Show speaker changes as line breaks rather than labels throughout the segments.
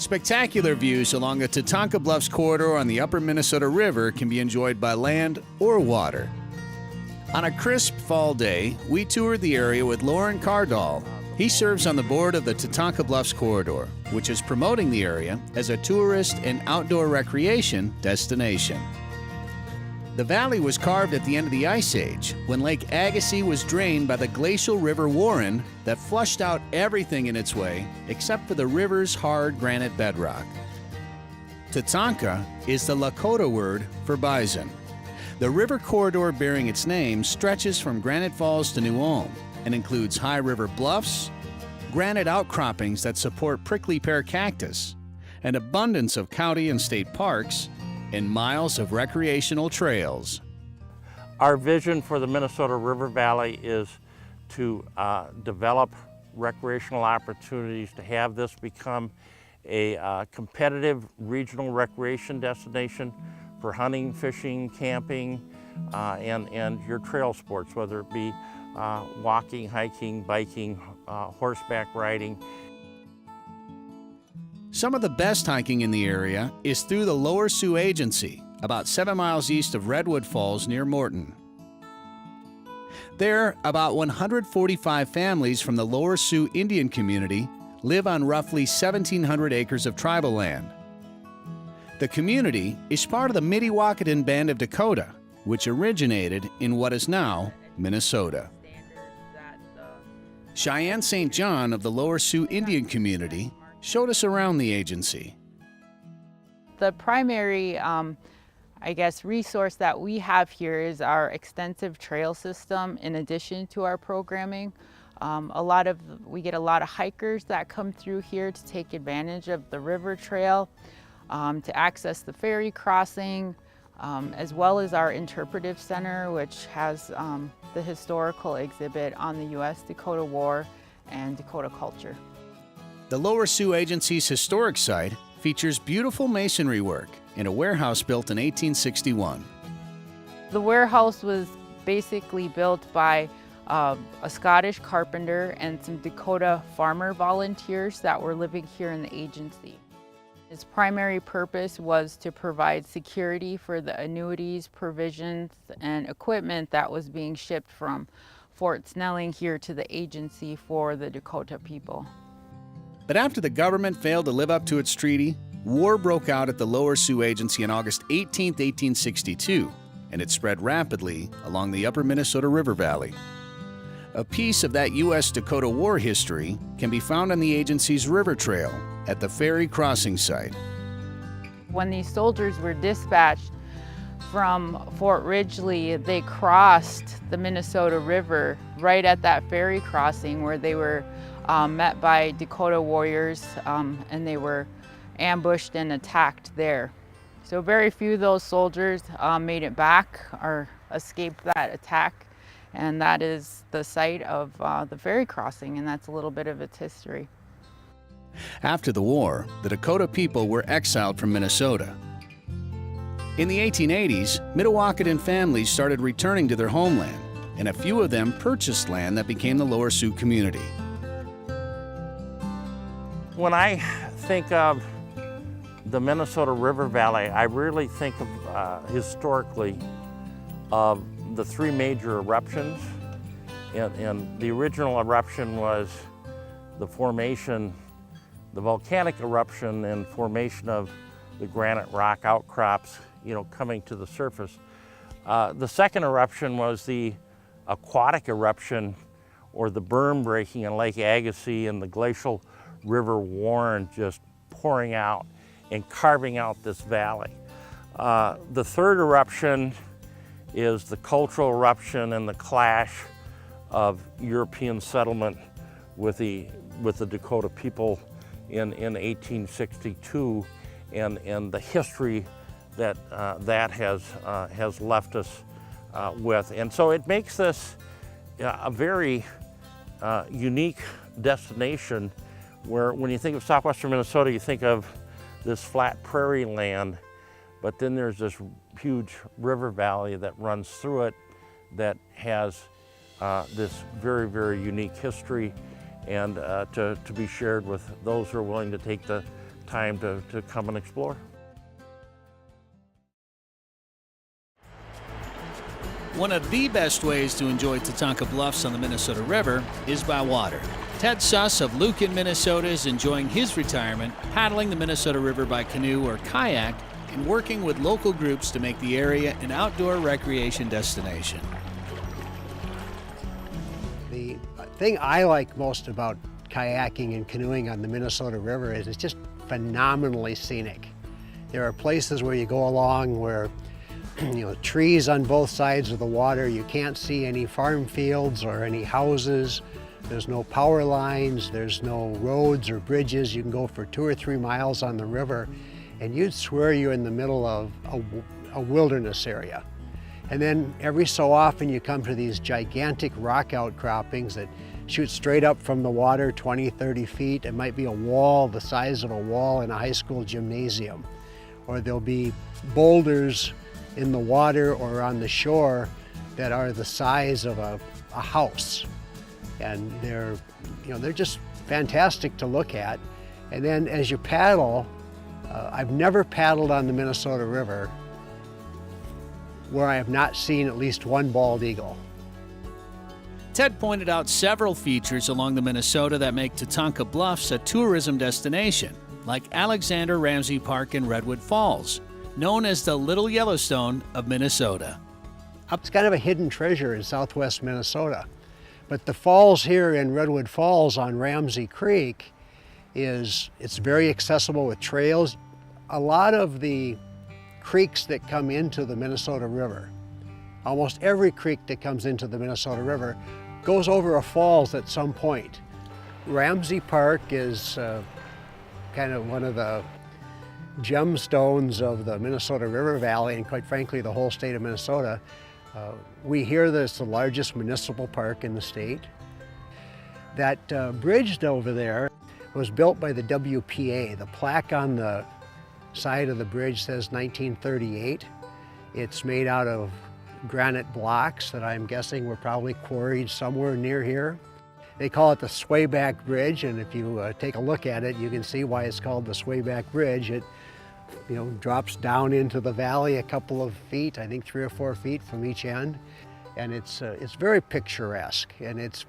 Spectacular views along the Tatanka Bluffs corridor on the upper Minnesota River can be enjoyed by land or water. On a crisp fall day, we toured the area with Lauren Cardall. He serves on the board of the Tatanka Bluffs corridor, which is promoting the area as a tourist and outdoor recreation destination. The valley was carved at the end of the Ice Age, when Lake Agassiz was drained by the glacial River Warren that flushed out everything in its way except for the river's hard granite bedrock. Tatanka is the Lakota word for bison. The river corridor bearing its name stretches from Granite Falls to New Ulm and includes high river bluffs, granite outcroppings that support prickly pear cactus, an abundance of county and state parks, and miles of recreational trails.
Our vision for the Minnesota River Valley is to develop recreational opportunities to have this become a competitive regional recreation destination for hunting, fishing, camping, and your trail sports, whether it be walking, hiking, biking, horseback riding.
Some of the best hiking in the area is through the Lower Sioux Agency, about 7 miles east of Redwood Falls near Morton. There, about 145 families from the Lower Sioux Indian community live on roughly 1,700 acres of tribal land. The community is part of the Mdewakanton Band of Dakota, which originated in what is now Minnesota. Cheyenne St. John of the Lower Sioux Indian community showed us around the agency.
The primary, resource that we have here is our extensive trail system in addition to our programming. We get a lot of hikers that come through here to take advantage of the river trail, to access the ferry crossing, as well as our interpretive center, which has the historical exhibit on the U.S. Dakota War and Dakota culture.
The Lower Sioux Agency's historic site features beautiful masonry work in a warehouse built in 1861.
The warehouse was basically built by a Scottish carpenter and some Dakota farmer volunteers that were living here in the agency. Its primary purpose was to provide security for the annuities, provisions, and equipment that was being shipped from Fort Snelling here to the agency for the Dakota people.
But after the government failed to live up to its treaty, war broke out at the Lower Sioux Agency on August 18, 1862, and it spread rapidly along the upper Minnesota River Valley. A piece of that U.S. Dakota War history can be found on the agency's river trail at the ferry crossing site.
When these soldiers were dispatched from Fort Ridgely, they crossed the Minnesota River right at that ferry crossing where they were met by Dakota warriors, and they were ambushed and attacked there. So very few of those soldiers made it back or escaped that attack, and that is the site of the ferry crossing, and that's a little bit of its history.
After the war, the Dakota people were exiled from Minnesota. In the 1880s, Mdewakanton families started returning to their homeland, and a few of them purchased land that became the Lower Sioux community.
When I think of the Minnesota River Valley, I really think of historically of the three major eruptions. And the original eruption was the formation, the volcanic eruption and formation of the granite rock outcrops, coming to the surface. The second eruption was the aquatic eruption, or the berm breaking in Lake Agassiz and the glacial River Warren just pouring out and carving out this valley. The third eruption is the cultural eruption and the clash of European settlement with the Dakota people in 1862, and the history that that has left us with. And so it makes this a very unique destination where when you think of southwestern Minnesota, you think of this flat prairie land, but then there's this huge river valley that runs through it that has this very, very unique history, and to be shared with those who are willing to take the time to come and explore.
One of the best ways to enjoy Tatanka Bluffs on the Minnesota River is by water. Ted Suss of Lucan, Minnesota is enjoying his retirement, paddling the Minnesota River by canoe or kayak, and working with local groups to make the area an outdoor recreation destination.
The thing I like most about kayaking and canoeing on the Minnesota River is it's just phenomenally scenic. There are places where you go along where trees on both sides of the water. You can't see any farm fields or any houses. There's no power lines, there's no roads or bridges. You can go for 2 or 3 miles on the river and you'd swear you're in the middle of a wilderness area. And then every so often you come to these gigantic rock outcroppings that shoot straight up from the water 20, 30 feet. It might be a wall the size of a wall in a high school gymnasium. Or there'll be boulders in the water or on the shore that are the size of a house. And they're just fantastic to look at. And then as you paddle, I've never paddled on the Minnesota River where I have not seen at least one bald eagle.
Ted pointed out several features along the Minnesota that make Tatanka Bluffs a tourism destination, like Alexander Ramsey Park in Redwood Falls, known as the Little Yellowstone of Minnesota.
It's kind of a hidden treasure in southwest Minnesota. But the falls here in Redwood Falls on Ramsey Creek it's very accessible with trails. A lot of the creeks that come into the Minnesota River, almost every creek that comes into the Minnesota River goes over a falls at some point. Ramsey Park is kind of one of the gemstones of the Minnesota River Valley and quite frankly the whole state of Minnesota. We hear that it's the largest municipal park in the state. That bridge over there was built by the WPA. The plaque on the side of the bridge says 1938. It's made out of granite blocks that I'm guessing were probably quarried somewhere near here. They call it the Swayback Bridge, and if you take a look at it, you can see why it's called the Swayback Bridge. It drops down into the valley a couple of feet, I think 3 or 4 feet from each end. And it's very picturesque, and it's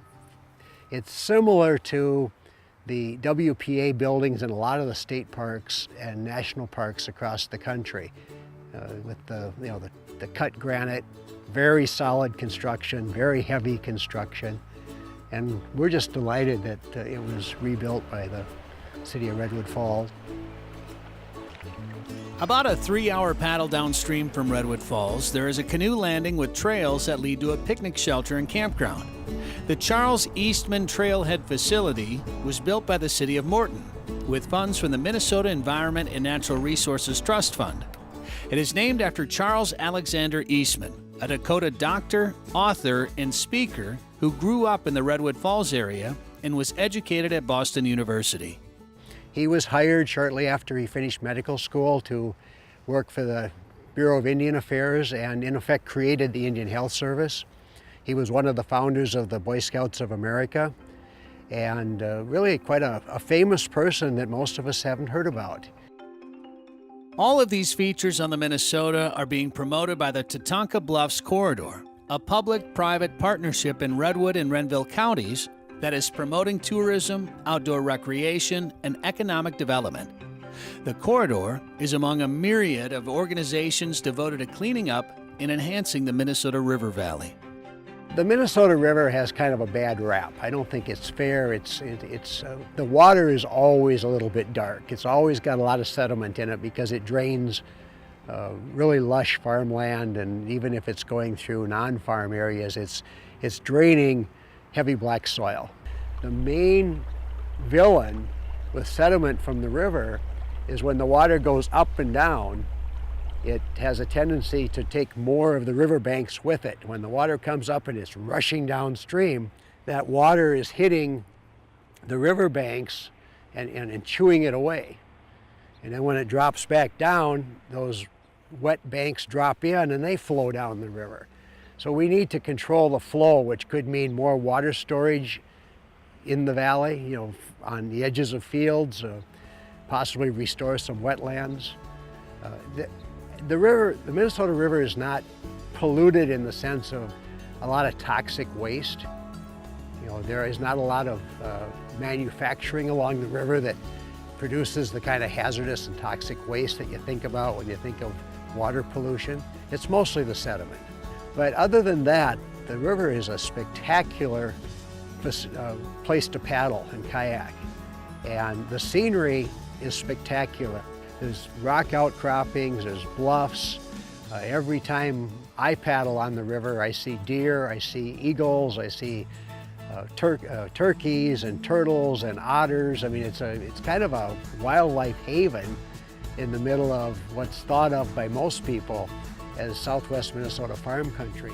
similar to the WPA buildings in a lot of the state parks and national parks across the country, with the cut granite, very solid construction, very heavy construction. And we're just delighted that it was rebuilt by the city of Redwood Falls.
About a 3-hour paddle downstream from Redwood Falls, there is a canoe landing with trails that lead to a picnic shelter and campground. The Charles Eastman Trailhead Facility was built by the city of Morton with funds from the Minnesota Environment and Natural Resources Trust Fund. It is named after Charles Alexander Eastman, a Dakota doctor, author, and speaker who grew up in the Redwood Falls area and was educated at Boston University.
He was hired shortly after he finished medical school to work for the Bureau of Indian Affairs and in effect created the Indian Health Service. He was one of the founders of the Boy Scouts of America and really quite a famous person that most of us haven't heard about.
All of these features on the Minnesota are being promoted by the Tatanka Bluffs Corridor, a public-private partnership in Redwood and Renville counties that is promoting tourism, outdoor recreation, and economic development. The corridor is among a myriad of organizations devoted to cleaning up and enhancing the Minnesota River Valley.
The Minnesota River has kind of a bad rap. I don't think it's fair. The water is always a little bit dark. It's always got a lot of sediment in it because it drains really lush farmland, and even if it's going through non-farm areas, it's draining heavy black soil. The main villain with sediment from the river is when the water goes up and down, it has a tendency to take more of the riverbanks with it. When the water comes up and it's rushing downstream, that water is hitting the riverbanks and chewing it away. And then when it drops back down, those wet banks drop in and they flow down the river. So we need to control the flow, which could mean more water storage in the valley, on the edges of fields. possibly restore some wetlands. The Minnesota River is not polluted in the sense of a lot of toxic waste. You know, there is not a lot of manufacturing along the river that produces the kind of hazardous and toxic waste that you think about when you think of water pollution. It's mostly the sediment. But other than that, the river is a spectacular place to paddle and kayak. And the scenery is spectacular. There's rock outcroppings, there's bluffs. Every time I paddle on the river, I see deer, I see eagles, I see turkeys and turtles and otters. I mean, it's kind of a wildlife haven in the middle of what's thought of by most people as Southwest Minnesota farm country.